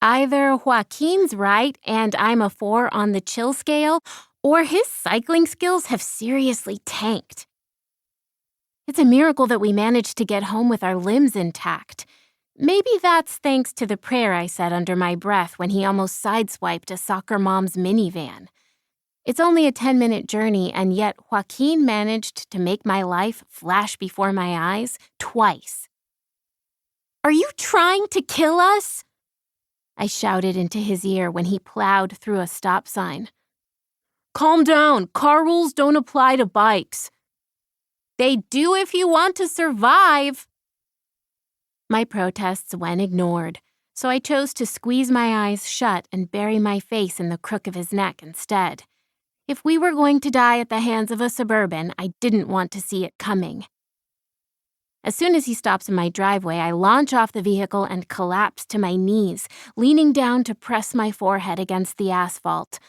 Either Joaquin's right and I'm a 4 on the chill scale, or his cycling skills have seriously tanked. It's a miracle that we managed to get home with our limbs intact. Maybe that's thanks to the prayer I said under my breath when he almost sideswiped a soccer mom's minivan. It's only a 10-minute journey, and yet Joaquin managed to make my life flash before my eyes twice. "Are you trying to kill us?" I shouted into his ear when he plowed through a stop sign. "Calm down. Car rules don't apply to bikes." "They do if you want to survive." My protests went ignored, so I chose to squeeze my eyes shut and bury my face in the crook of his neck instead. If we were going to die at the hands of a Suburban, I didn't want to see it coming. As soon as he stops in my driveway, I launch off the vehicle and collapse to my knees, leaning down to press my forehead against the asphalt.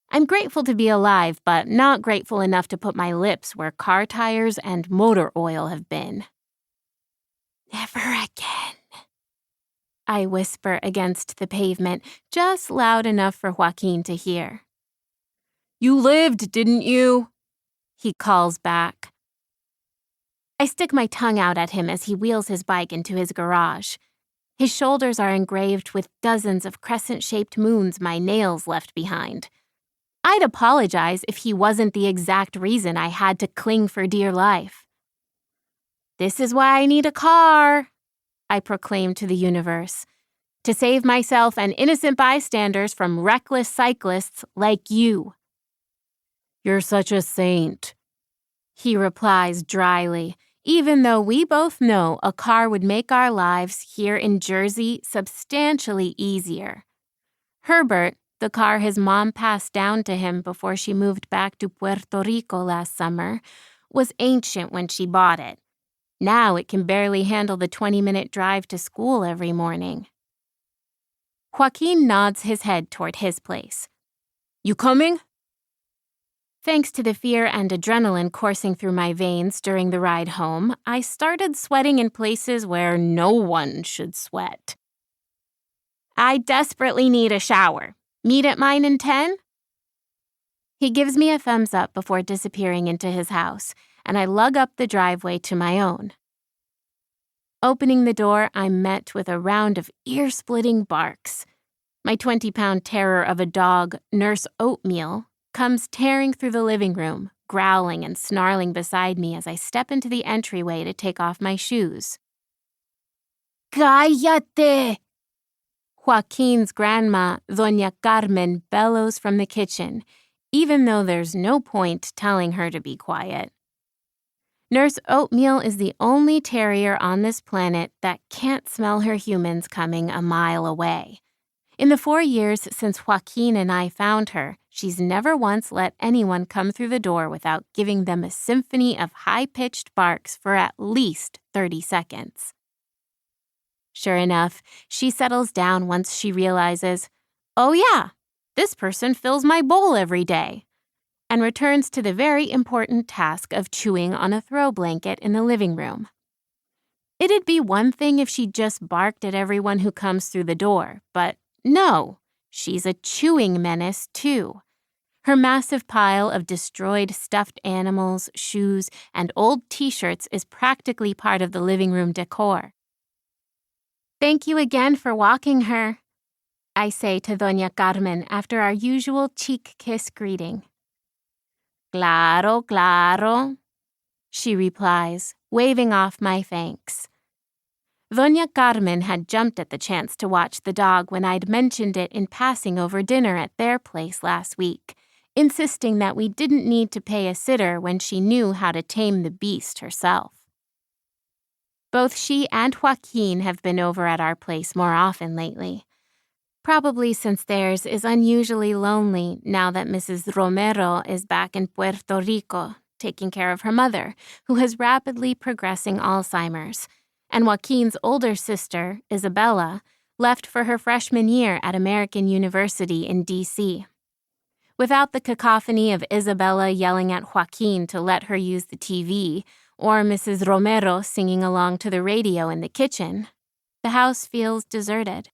I'm grateful to be alive, but not grateful enough to put my lips where car tires and motor oil have been. "Never again," I whisper against the pavement, just loud enough for Joaquin to hear. "You lived, didn't you?" he calls back. I stick my tongue out at him as he wheels his bike into his garage. His shoulders are engraved with dozens of crescent-shaped moons my nails left behind. I'd apologize if he wasn't the exact reason I had to cling for dear life. "This is why I need a car," I proclaim to the universe, "to save myself and innocent bystanders from reckless cyclists like you." "You're such a saint," he replies dryly, even though we both know a car would make our lives here in Jersey substantially easier. Herbert, the car his mom passed down to him before she moved back to Puerto Rico last summer, was ancient when she bought it. Now it can barely handle the 20-minute drive to school every morning. Joaquin nods his head toward his place. "You coming?" Thanks to the fear and adrenaline coursing through my veins during the ride home, I started sweating in places where no one should sweat. "I desperately need a shower. Meet at mine in 10? He gives me a thumbs up before disappearing into his house, and I lug up the driveway to my own. Opening the door, I'm met with a round of ear-splitting barks. My 20-pound terror of a dog, Nurse Oatmeal, comes tearing through the living room, growling and snarling beside me as I step into the entryway to take off my shoes. "Cállate!" Joaquin's grandma, Doña Carmen, bellows from the kitchen, even though there's no point telling her to be quiet. Nurse Oatmeal is the only terrier on this planet that can't smell her humans coming a mile away. In the 4 years since Joaquin and I found her, she's never once let anyone come through the door without giving them a symphony of high-pitched barks for at least 30 seconds. Sure enough, she settles down once she realizes, "Oh yeah, this person fills my bowl every day," and returns to the very important task of chewing on a throw blanket in the living room. It'd be one thing if she just barked at everyone who comes through the door, but no, she's a chewing menace, too. Her massive pile of destroyed stuffed animals, shoes, and old T-shirts is practically part of the living room decor. "Thank you again for walking her," I say to Doña Carmen after our usual cheek kiss greeting. "Claro, claro," she replies, waving off my thanks. Doña Carmen had jumped at the chance to watch the dog when I'd mentioned it in passing over dinner at their place last week, insisting that we didn't need to pay a sitter when she knew how to tame the beast herself. Both she and Joaquin have been over at our place more often lately, probably since theirs is unusually lonely now that Mrs. Romero is back in Puerto Rico, taking care of her mother, who has rapidly progressing Alzheimer's, and Joaquin's older sister, Isabella, left for her freshman year at American University in D.C. Without the cacophony of Isabella yelling at Joaquin to let her use the TV, or Mrs. Romero singing along to the radio in the kitchen, the house feels deserted.